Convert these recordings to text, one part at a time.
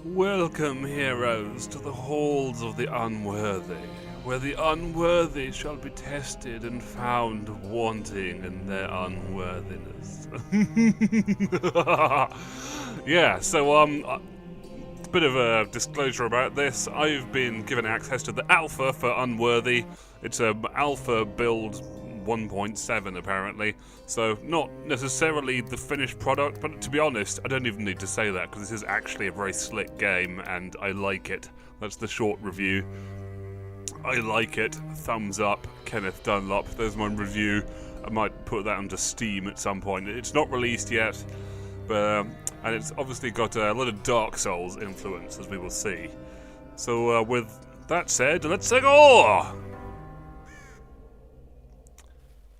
Welcome, heroes, to the halls of the unworthy, where the unworthy shall be tested and found wanting in their unworthiness. Yeah, so, bit of a disclosure about this. I've been given access to the alpha for Unworthy. It's a alpha build 1.7 apparently, so not necessarily the finished product, but to be honest, I don't even need to say that because this is actually a very slick game and I like it. That's the short review. I like it. Thumbs up, Kenneth Dunlop. There's my review. I might put that onto Steam at some point. It's not released yet, but and it's obviously got a lot of Dark Souls influence, as we will see. So with that said, let's go!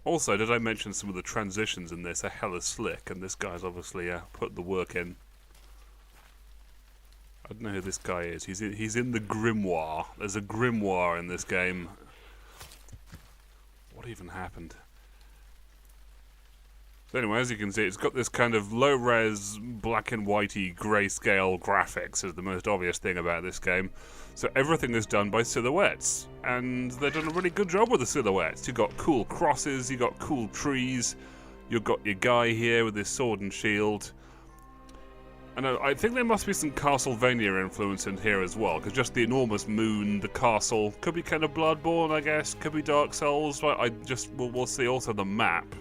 Also, did I mention some of the transitions in this are hella slick, and this guy's obviously put the work in. I don't know who this guy is. He's in the grimoire. There's a grimoire in this game. What even happened? So anyway, as you can see, it's got this kind of low-res, black and whitey, grayscale graphics is the most obvious thing about this game. So everything is done by silhouettes, and they've done a really good job with the silhouettes. You've got cool crosses, you've got cool trees, you've got your guy here with his sword and shield. And I think there must be some Castlevania influence in here as well, because just the enormous moon, the castle, could be kind of Bloodborne, I guess, could be Dark Souls, but we'll see also the map.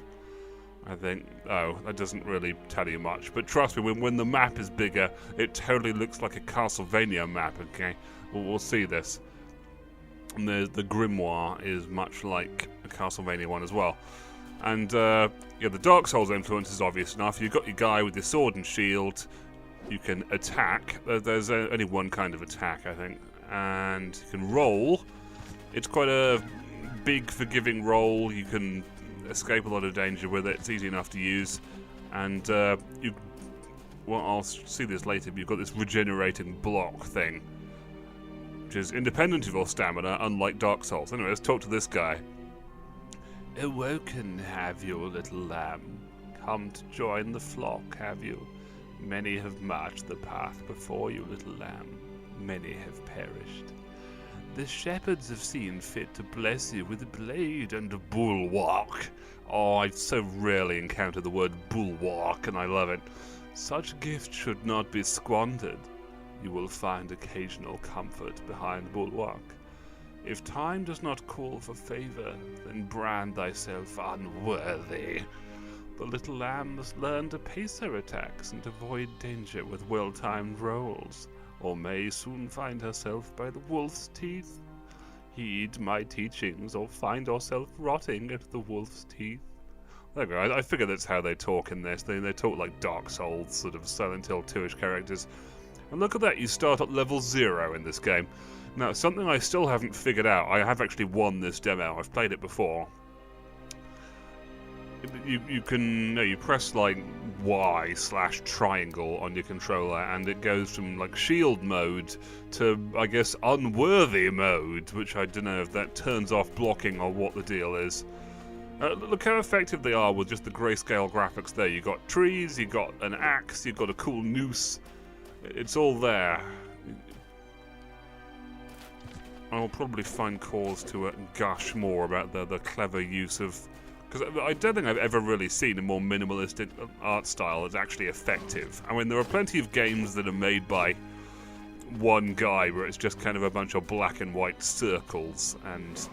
I think, that doesn't really tell you much, but trust me, when the map is bigger, it totally looks like a Castlevania map, okay? We'll see this. And the grimoire is much like a Castlevania one as well. And, yeah, the Dark Souls influence is obvious enough. You've got your guy with your sword and shield. You can attack. There's only one kind of attack, I think. And you can roll. It's quite a big, forgiving roll. You can escape a lot of danger with it. It's easy enough to use. And, well, I'll see this later, but you've got this regenerating block thing, which is independent of your stamina, unlike Dark Souls. Anyway, let's talk to this guy. Awoken, have you, little lamb? Come to join the flock, have you? Many have marched the path before you, little lamb. Many have perished. The shepherds have seen fit to bless you with a blade and a bulwark. Oh, I so rarely encounter the word bulwark, and I love it. Such gifts should not be squandered. You will find occasional comfort behind the bulwark. If time does not call for favor, then brand thyself unworthy. The little lamb must learn to pace her attacks and avoid danger with well-timed rolls, or may soon find herself by the wolf's teeth. Heed my teachings, or find yourself rotting at the wolf's teeth. There we go. I figure that's how they talk in this. They talk like Dark Souls, sort of Silent Hill 2-ish characters. And look at that, you start at level 0 in this game. Now, something I still haven't figured out, I have actually won this demo, I've played it before. You press like Y/triangle on your controller and it goes from like shield mode to, I guess, unworthy mode, which I don't know if that turns off blocking or what the deal is. Look how effective they are with just the grayscale graphics there. You got trees, you got an axe, you got a cool noose. It's all there. I'll probably find cause to gush more about the clever use of... Because I don't think I've ever really seen a more minimalistic art style that's actually effective. I mean, there are plenty of games that are made by one guy where it's just kind of a bunch of black and white circles and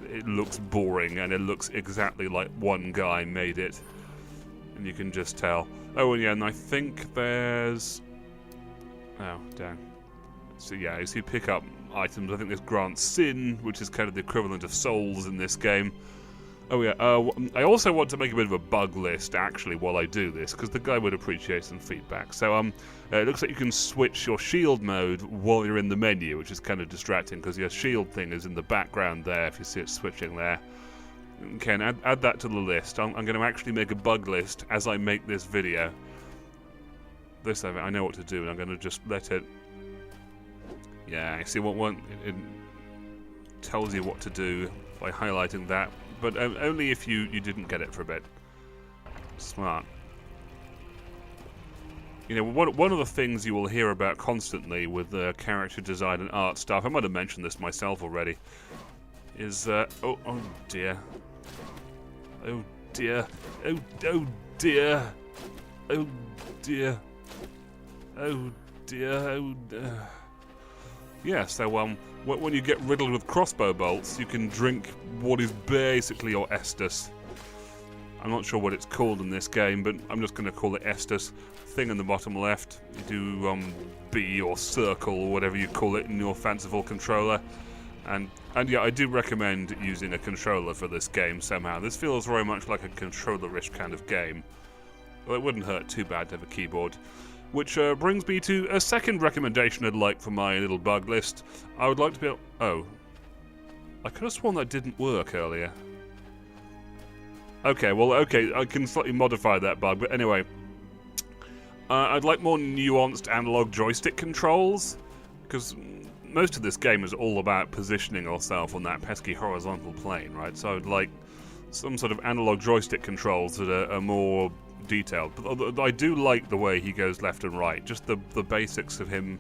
it looks boring and it looks exactly like one guy made it. And you can just tell. Oh, and yeah, and I think there's... Oh, damn. So yeah, as you pick up items, I think there's grants sin, which is kind of the equivalent of souls in this game. Oh yeah, I also want to make a bit of a bug list, actually, while I do this, because the guy would appreciate some feedback. So, it looks like you can switch your shield mode while you're in the menu, which is kind of distracting, because your shield thing is in the background there, if you see it switching there. Okay, and add that to the list. I'm going to actually make a bug list as I make this video. This, I know what to do, and I'm going to just let it... Yeah, you see what it tells you what to do by highlighting that. But only if you didn't get it for a bit. Smart. You know, one of the things you will hear about constantly with character design and art stuff, I might have mentioned this myself already, is, oh dear. Oh dear. Oh dear. Oh dear. Oh dear. Oh dear. Yeah, so, when you get riddled with crossbow bolts, you can drink what is basically your Estus. I'm not sure what it's called in this game, but I'm just going to call it Estus. Thing in the bottom left, you do B or circle or whatever you call it in your fanciful controller. And yeah, I do recommend using a controller for this game somehow. This feels very much like a controller-ish kind of game. Well, it wouldn't hurt too bad to have a keyboard. Which brings me to a second recommendation I'd like for my little bug list. I would like to be able... Oh. I could have sworn that didn't work earlier. Okay, well, okay, I can slightly modify that bug, but anyway. I'd like more nuanced analog joystick controls, because most of this game is all about positioning yourself on that pesky horizontal plane, right? So I'd like some sort of analog joystick controls that are more detailed. But I do like the way he goes left and right, just the basics of him.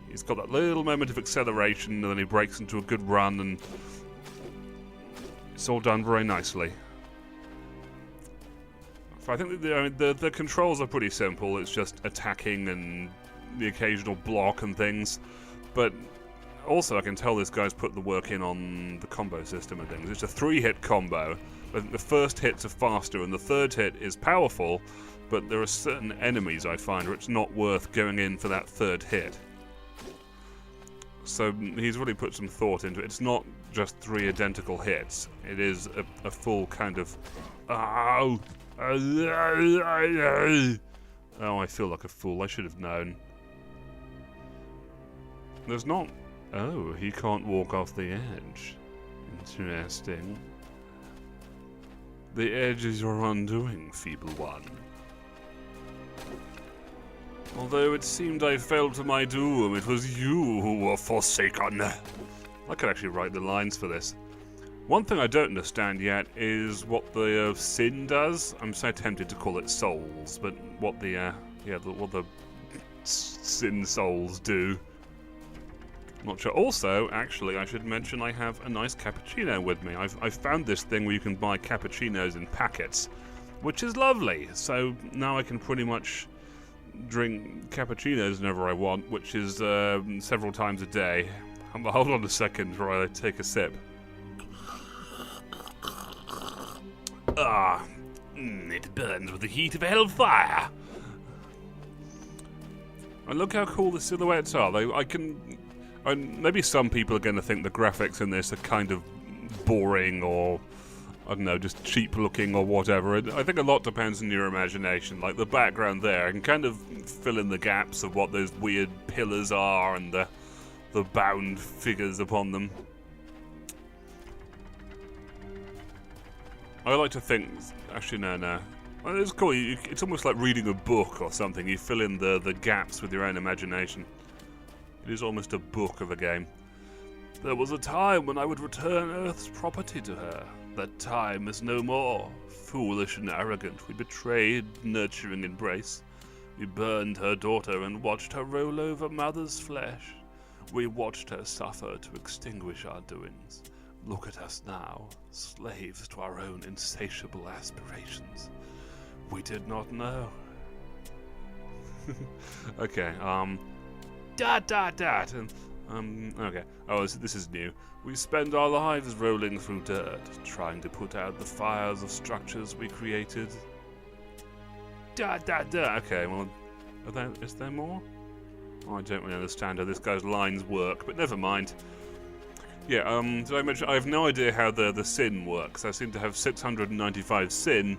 He's got that little moment of acceleration, and then he breaks into a good run, and it's all done very nicely. I think the controls are pretty simple. It's just attacking and the occasional block and things. But also I can tell this guy's put the work in on the combo system and things. It's a 3-hit combo. I think the first hits are faster and the third hit is powerful, but there are certain enemies I find where it's not worth going in for that third hit. So he's really put some thought into it. It's not just 3 identical hits. It is a full kind of... Oh, I feel like a fool. I should have known. There's not... Oh, he can't walk off the edge. Interesting. The edge is your undoing, feeble one. Although it seemed I fell to my doom, it was you who were forsaken. I could actually write the lines for this. One thing I don't understand yet is what the sin does. I'm so tempted to call it souls, but what the sin souls do. Not sure. Also, actually, I should mention I have a nice cappuccino with me. I've found this thing where you can buy cappuccinos in packets, which is lovely. So now I can pretty much drink cappuccinos whenever I want, which is several times a day. Hold on a second while I take a sip. Ah, it burns with the heat of hellfire. And look how cool the silhouettes are. Maybe some people are going to think the graphics in this are kind of boring or, I don't know, just cheap looking or whatever. I think a lot depends on your imagination. Like the background there, I can kind of fill in the gaps of what those weird pillars are and the bound figures upon them. I like to think... Actually, no. Well, it's cool. It's almost like reading a book or something. You fill in the gaps with your own imagination. It is almost a book of a game. There was a time when I would return Earth's property to her. That time is no more. Foolish and arrogant, we betrayed nurturing embrace. We burned her daughter and watched her roll over mother's flesh. We watched her suffer to extinguish our doings. Look at us now, slaves to our own insatiable aspirations. We did not know. Okay, okay. Oh, this is new. We spend our lives rolling through dirt, trying to put out the fires of structures we created. Okay, well, is there more? Oh, I don't really understand how this guy's lines work, but never mind. Yeah, did I mention, I have no idea how the sin works. I seem to have 695 sin,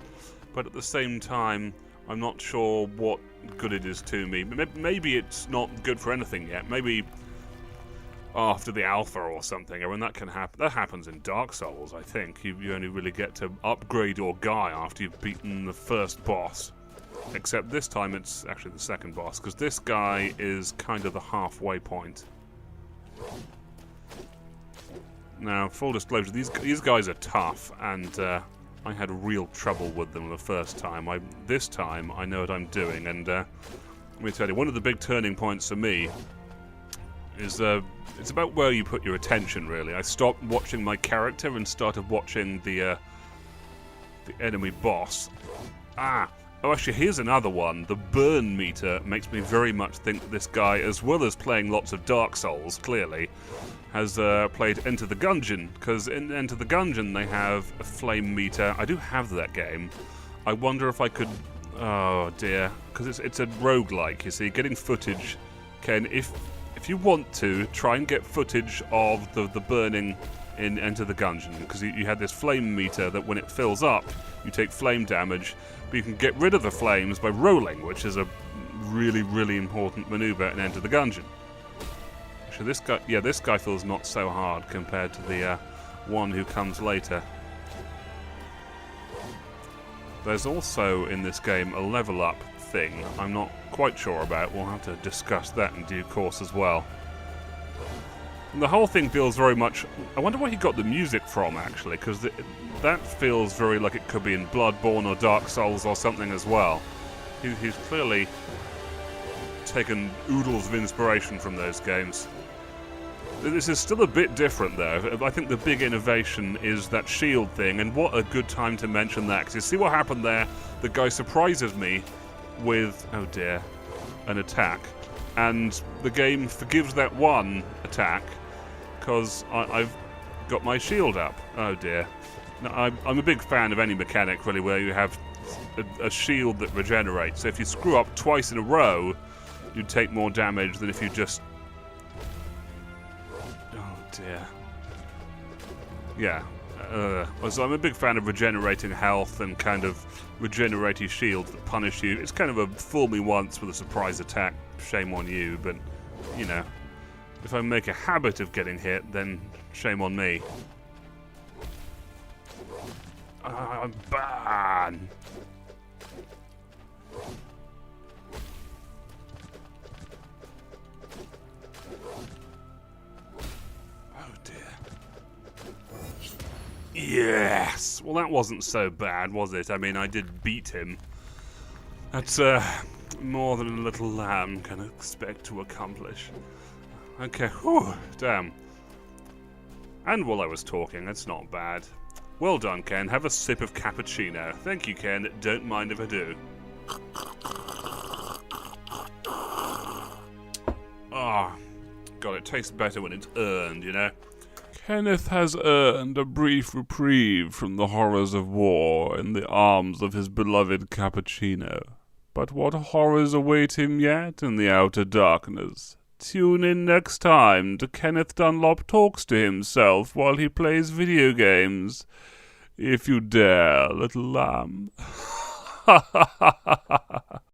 but at the same time, I'm not sure what good it is to me. Maybe it's not good for anything yet. Maybe after the alpha or something, or when that can happen. That happens in Dark Souls, I think. You only really get to upgrade your guy after you've beaten the first boss. Except this time it's actually the second boss, because this guy is kind of the halfway point. Now, full disclosure, these guys are tough, and I had real trouble with them the first time. This time, I know what I'm doing, and Let me tell you, one of the big turning points for me is it's about where you put your attention, really. I stopped watching my character and started watching the enemy boss. Oh, actually, here's another one. The burn meter makes me very much think that this guy, as well as playing lots of Dark Souls, clearly, has played Enter the Gungeon, because in Enter the Gungeon they have a flame meter. I do have that game. I wonder if I could... Oh, dear. Because it's a roguelike, you see. Getting footage can... If you want to, try and get footage of the burning in Enter the Gungeon, because you had this flame meter that when it fills up, you take flame damage, but you can get rid of the flames by rolling, which is a really, really important maneuver in Enter the Gungeon. Actually, this guy feels not so hard compared to the one who comes later. There's also in this game a level up thing I'm not quite sure about. We'll have to discuss that in due course as well. And the whole thing feels very much... I wonder where he got the music from, actually, because that feels very like it could be in Bloodborne or Dark Souls or something as well. He's clearly taken oodles of inspiration from those games. This is still a bit different, though. I think the big innovation is that shield thing, and what a good time to mention that, because you see what happened there? The guy surprises me with, oh dear, an attack. And the game forgives that one attack, because I've got my shield up. Oh dear. Now, I'm a big fan of any mechanic, really, where you have a shield that regenerates. So if you screw up twice in a row, you take more damage than if you just... Oh dear. Yeah. So I'm a big fan of regenerating health and kind of regenerating shields that punish you. It's kind of a fool me once with a surprise attack, shame on you, but, you know, if I make a habit of getting hit, then shame on me. Ban! Oh dear. Yes! Well, that wasn't so bad, was it? I mean, I did beat him. That's more than a little lamb can expect to accomplish. Okay, whew, damn. And while I was talking, that's not bad. Well done, Ken. Have a sip of cappuccino. Thank you, Ken. Don't mind if I do. Ah, God, it tastes better when it's earned, you know? Kenneth has earned a brief reprieve from the horrors of war in the arms of his beloved cappuccino. But what horrors await him yet in the outer darkness? Tune in next time to Kenneth Dunlop talks to himself while he plays video games. If you dare, little lamb. Ha ha ha ha ha.